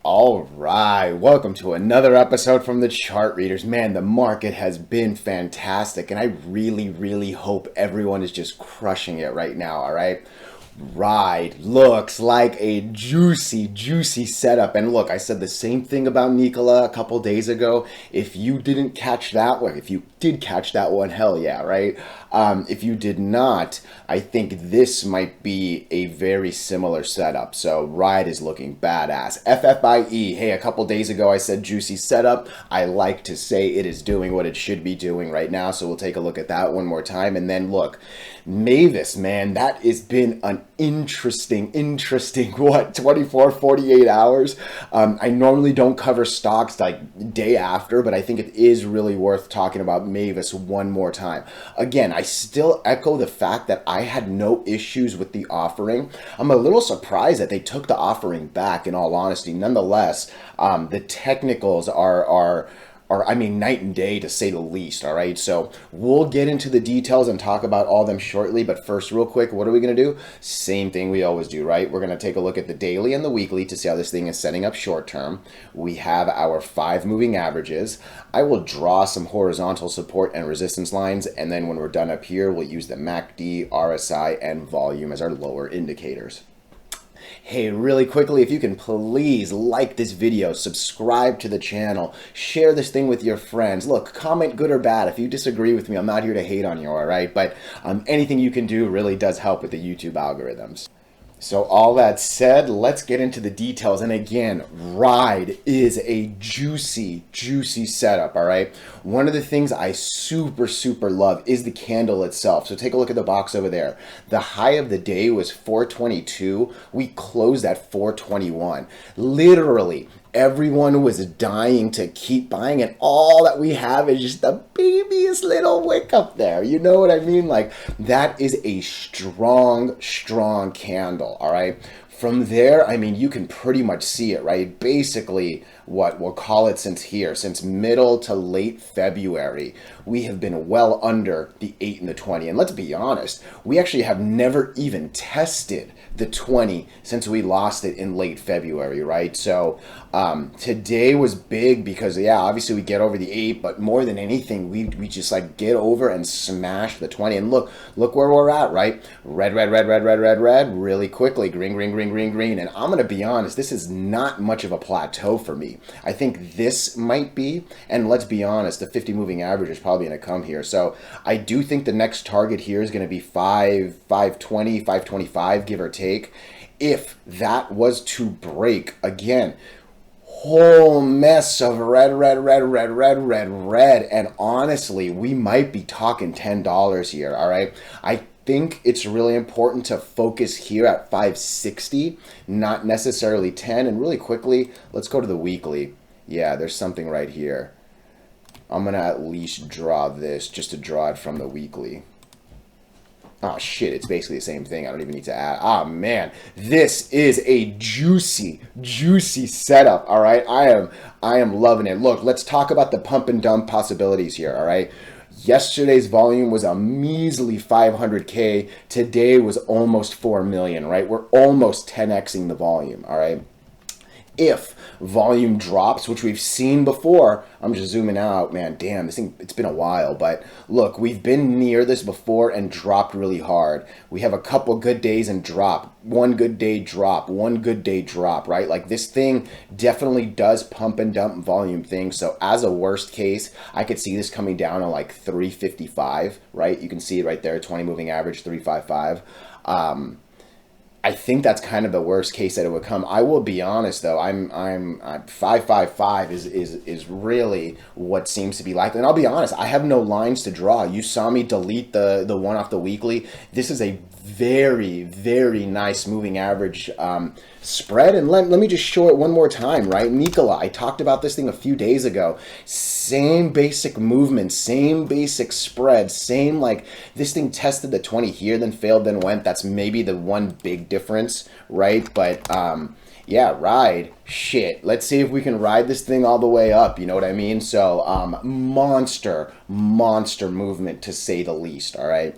All right, welcome to another episode from the chart readers. Man, the market has been fantastic, and I really hope everyone is just crushing it right now, all right? Ride looks like a juicy setup. And look, I said the same thing about NKLA a couple days ago. If you didn't catch that one, if you did catch that one, hell yeah, right? If you did not, I think this might be a very similar setup. So Ride is looking badass. FFIE, hey, a couple days ago I said juicy setup. I like to say it is doing what it should be doing right now. So we'll take a look at that one more time. And then look, MVIS, man, that has been an interesting, what, 24, 48 hours? I normally don't cover stocks like day after, but I think it is really worth talking about MVIS one more time. Again, I still echo the fact that I had no issues with the offering. I'm a little surprised that they took the offering back, in all honesty. Nonetheless, the technicals are I mean, night and day, to say the least, all right? So we'll get into the details and talk about all of them shortly, but first, real quick, what are we going to do? Same thing we always do, right? We're going to take a look at the daily and the weekly to see how this thing is setting up short term. We have our 5 moving averages. I will draw some horizontal support and resistance lines, and then when we're done up here, we'll use the MACD, RSI, and volume as our lower indicators. Hey, really quickly, if you can please like this video, subscribe to the channel, share this thing with your friends. Look, comment good or bad. If you disagree with me, I'm not here to hate on you, all right? But anything you can do really does help with the YouTube algorithms. So all that said, let's get into the details. And again, Ride is a juicy setup, all right? One of the things I super love is the candle itself. So take a look at the box over there. The high of the day was 422. We closed at 421. Literally, everyone was dying to keep buying, and all that we have is just the babyest little wick up there. You know what I mean? Like, that is a strong candle, all right? From there, I mean, you can pretty much see it, right? Basically, what we'll call it since middle to late February, we have been well under the 8 and the 20. And let's be honest, we actually have never even tested the 20 since we lost it in late February, right? So today was big because, yeah, obviously we get over the 8, but more than anything, we just like get over and smash the 20. And look where we're at, right? Red, really quickly, green. And I'm going to be honest, this is not much of a plateau for me. I think this might be, and let's be honest, the 50 moving average is probably going to come here. So I do think the next target here is going to be 520, 525, give or take. If that was to break, again, whole mess of red, and honestly, we might be talking $10 here, all right? I think it's really important to focus here at 560, not necessarily 10. And really quickly, let's go to the weekly. Yeah, there's something right here. I'm gonna at least draw this just to draw it from the weekly. Oh shit, it's basically the same thing. I don't even need to add. Ah man, this is a juicy setup, all right? I am loving it. Look, let's talk about the pump and dump possibilities here, all right? Yesterday's volume was a measly 500K. Today was almost 4 million, right? We're almost 10xing the volume, all right? If volume drops, which we've seen before, I'm just zooming out, man, damn, this thing, it's been a while, but look, we've been near this before and dropped really hard. We have a couple good days and drop, one good day drop, right? Like, this thing definitely does pump and dump volume things. So as a worst case, I could see this coming down to like 355, right? You can see it right there, 20 moving average, 355. I think that's kind of the worst case that it would come. I will be honest though, I'm 555 is really what seems to be likely. And I'll be honest, I have no lines to draw. You saw me delete the one off the weekly. This is a very nice moving average spread. And let me just show it one more time, right? NKLA, I talked about this thing a few days ago. Same basic movement, same basic spread, same, like, this thing tested the 20 here, then failed, then went. That's maybe the one big difference, right? But yeah, Ride, shit, let's see if we can ride this thing all the way up, you know what I mean? So monster movement, to say the least, all right?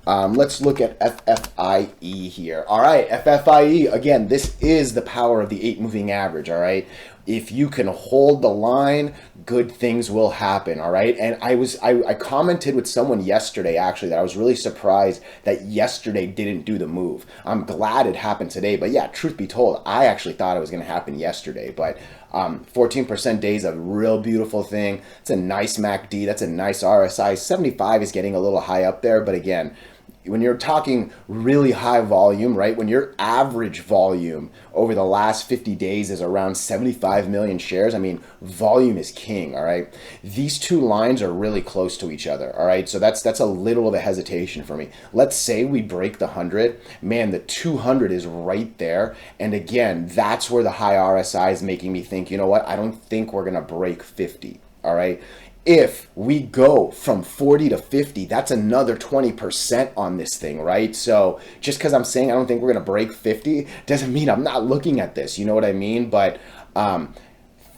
Let's look at FFIE here. All right, FFIE, again, this is the power of the 8 moving average, all right? If you can hold the line, good things will happen, all right? And I commented with someone yesterday, actually, that I was really surprised that yesterday didn't do the move. I'm glad it happened today, but yeah, truth be told, I actually thought it was going to happen yesterday, but 14% day is a real beautiful thing. It's a nice MACD. That's a nice RSI. 75 is getting a little high up there, but again, when you're talking really high volume, right? When your average volume over the last 50 days is around 75 million shares, I mean, volume is king, all right? These two lines are really close to each other, all right? So that's a little of a hesitation for me. Let's say we break the 100, man, the 200 is right there. And again, that's where the high RSI is making me think, you know what? I don't think we're gonna break 50, all right? If we go from 40 to 50, that's another 20% on this thing, right? So just because I'm saying I don't think we're going to break 50 doesn't mean I'm not looking at this. You know what I mean? But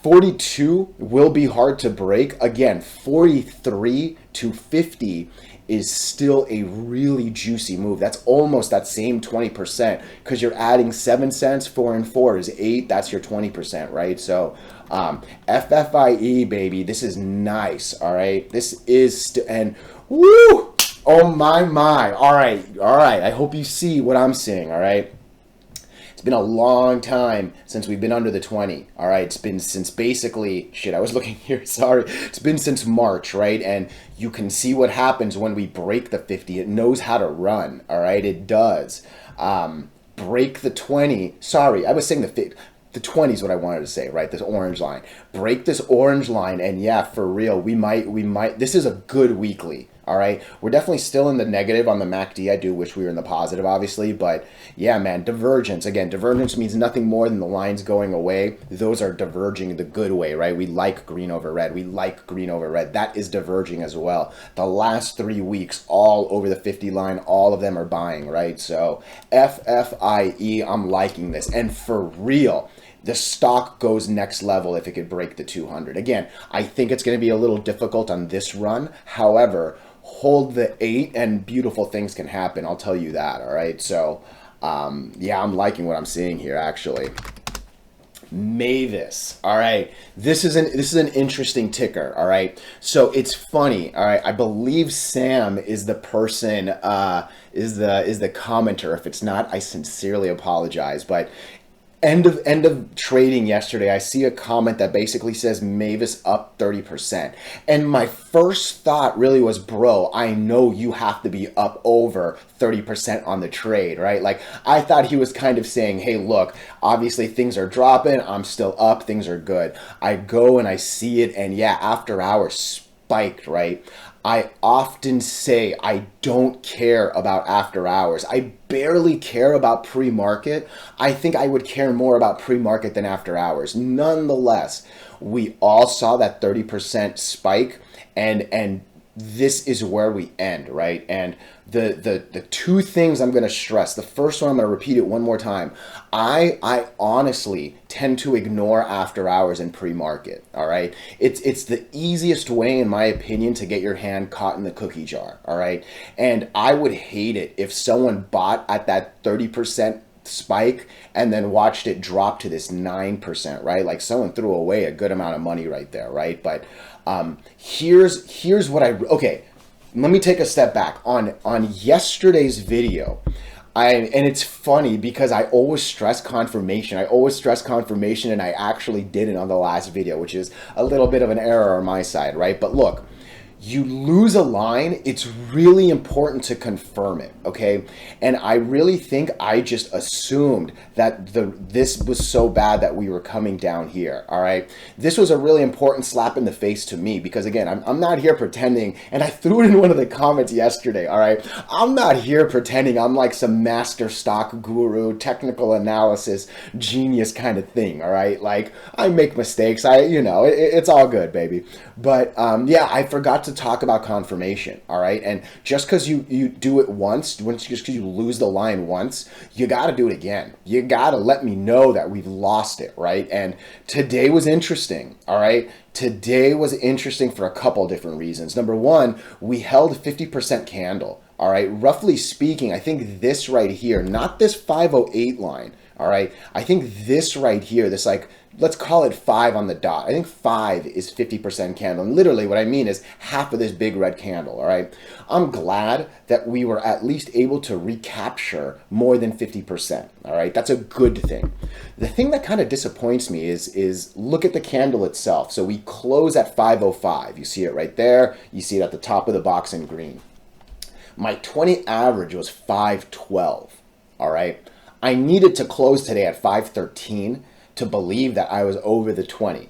42 will be hard to break. Again, 43 to 50 is still a really juicy move. That's almost that same 20% because you're adding 7 cents, 4 and 4 is 8. That's your 20%, right? So FFIE, baby, this is nice, all right? This is, and woo, oh my. All right. I hope you see what I'm seeing, all right? It's been a long time since we've been under the 20, all right? It's been since basically, shit, I was looking here, sorry. It's been since March, right? And you can see what happens when we break the 50. It knows how to run, all right? It does. Break the 20, sorry, I was saying the 20 is what I wanted to say, right? This orange line. Break this orange line, and yeah, for real, we might, this is a good weekly, all right? We're definitely still in the negative on the MACD. I do wish we were in the positive, obviously, but yeah, man, divergence. Again, divergence means nothing more than the lines going away. Those are diverging the good way, right? We like green over red. We like green over red. That is diverging as well. The last 3 weeks, all over the 50 line, all of them are buying, right? So FFIE, I'm liking this. And for real, the stock goes next level if it could break the 200. Again, I think it's going to be a little difficult on this run. However, hold the 8 and beautiful things can happen. I'll tell you that, all right? So, yeah, I'm liking what I'm seeing here, actually. MVIS. All right, this is an interesting ticker. All right, so it's funny. All right, I believe Sam is the person, is the commenter. If it's not, I sincerely apologize. But end of trading yesterday, I see a comment that basically says MVIS up 30%. And my first thought really was, bro, I know you have to be up over 30% on the trade, right? Like, I thought he was kind of saying, hey, look, obviously things are dropping. I'm still up. Things are good. I go and I see it. And yeah, after hours spiked, right? I often say I don't care about after hours. I barely care about pre-market. I think I would care more about pre-market than after hours. Nonetheless, we all saw that 30% spike, and this is where we end, right? And the two things I'm going to stress. The first one, I'm going to repeat it one more time. I honestly tend to ignore after hours and pre-market, all right? It's the easiest way, in my opinion, to get your hand caught in the cookie jar, all right? And I would hate it if someone bought at that 30% spike and then watched it drop to this 9%, right? Like, someone threw away a good amount of money right there, right? But here's what okay, let me take a step back. On yesterday's video, and it's funny because I always stress confirmation. And I actually didn't on the last video, which is a little bit of an error on my side, right? But look, you lose a line, it's really important to confirm it, okay? And I really think I just assumed that this was so bad that we were coming down here, all right? This was a really important slap in the face to me because, again, I'm not here pretending, and I threw it in one of the comments yesterday, all right? I'm not here pretending I'm like some master stock guru, technical analysis, genius kind of thing, all right? Like, I make mistakes, it's all good, baby. But yeah, I forgot to talk about confirmation, all right? And just because you do it once, just because you lose the line once, you got to do it again. You got to let me know that we've lost it, right? And today was interesting, all right? Today was interesting for a couple different reasons. Number one, we held 50% candle. all right, roughly speaking, I think this right here, not this 508 line, all right, I think this right here, this like, let's call it 5 on the dot. I think 5 is 50% candle. And literally what I mean is half of this big red candle, all right? I'm glad that we were at least able to recapture more than 50%, all right? That's a good thing. The thing that kind of disappoints me is look at the candle itself. So we close at 505. You see it right there. You see it at the top of the box in green. My 20 average was 512, all right? I needed to close today at 513 to believe that I was over the 20.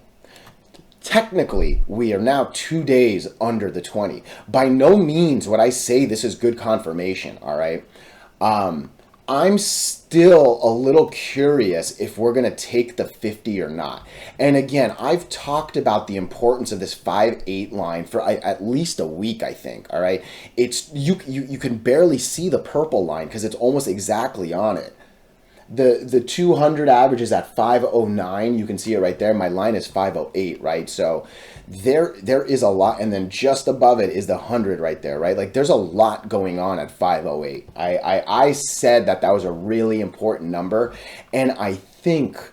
Technically, we are now 2 days under the 20. By no means would I say this is good confirmation, all right? I'm still a little curious if we're going to take the 50 or not. And again, I've talked about the importance of this 5-8 line for at least a week, I think, all right? It's you can barely see the purple line because it's almost exactly on it. The 200 average is at 509. You can see it right there. My line is 508, right? So there is a lot. And then just above it is the 100 right there, right? Like there's a lot going on at 508. I said that was a really important number. And I think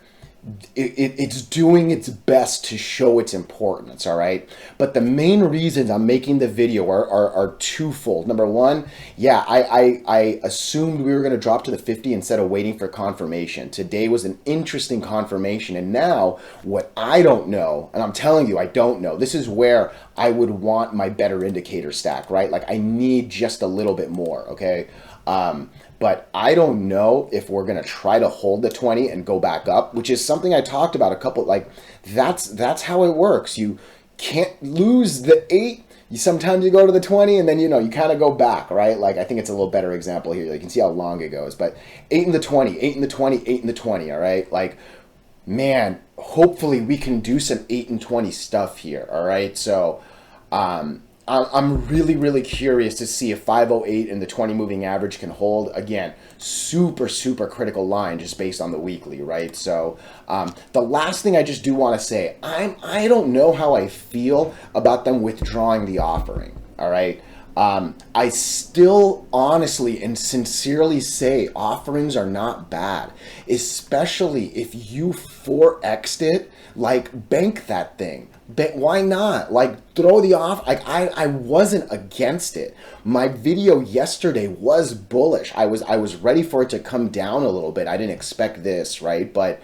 it's doing its best to show its importance, all right? But the main reasons I'm making the video are twofold. Number one, yeah, I assumed we were going to drop to the 50 instead of waiting for confirmation. Today was an interesting confirmation. And now what I don't know, and I'm telling you, I don't know, this is where I would want my better indicator stack, right? Like I need just a little bit more, okay? But I don't know if we're going to try to hold the 20 and go back up, which is something I talked about a couple, like that's how it works. You can't lose the 8. Sometimes you go to the 20 and then, you kind of go back, right? Like I think it's a little better example here. You can see how long it goes, but 8 in the 20, 8 in the 20, 8 in the 20. All right. Like, man, hopefully we can do some 8 and 20 stuff here. All right. So, I'm really, really curious to see if 508 and the 20 moving average can hold. Again, super, super critical line just based on the weekly, right? So the last thing I just do want to say, I don't know how I feel about them withdrawing the offering, all right? I still honestly and sincerely say offerings are not bad, especially if you 4x'd it, like bank that thing. But why not? Like throw the off. Like I wasn't against it. My video yesterday was bullish. I was ready for it to come down a little bit. I didn't expect this, right? But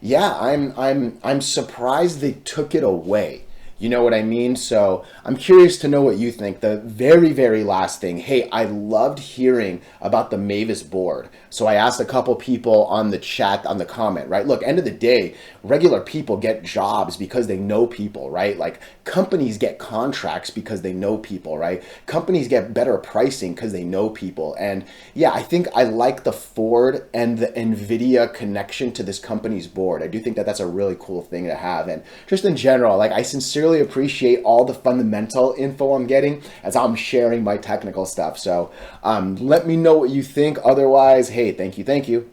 yeah, I'm surprised they took it away. You know what I mean? So I'm curious to know what you think. The very, very last thing. Hey, I loved hearing about the MVIS board. So I asked a couple people on the chat, on the comment, right? Look, end of the day, regular people get jobs because they know people, right? Like companies get contracts because they know people, right? Companies get better pricing because they know people. And yeah, I think I like the Ford and the NVIDIA connection to this company's board. I do think that that's a really cool thing to have. And just in general, like I sincerely appreciate all the fundamental info I'm getting as I'm sharing my technical stuff. So let me know what you think. Otherwise, hey, thank you.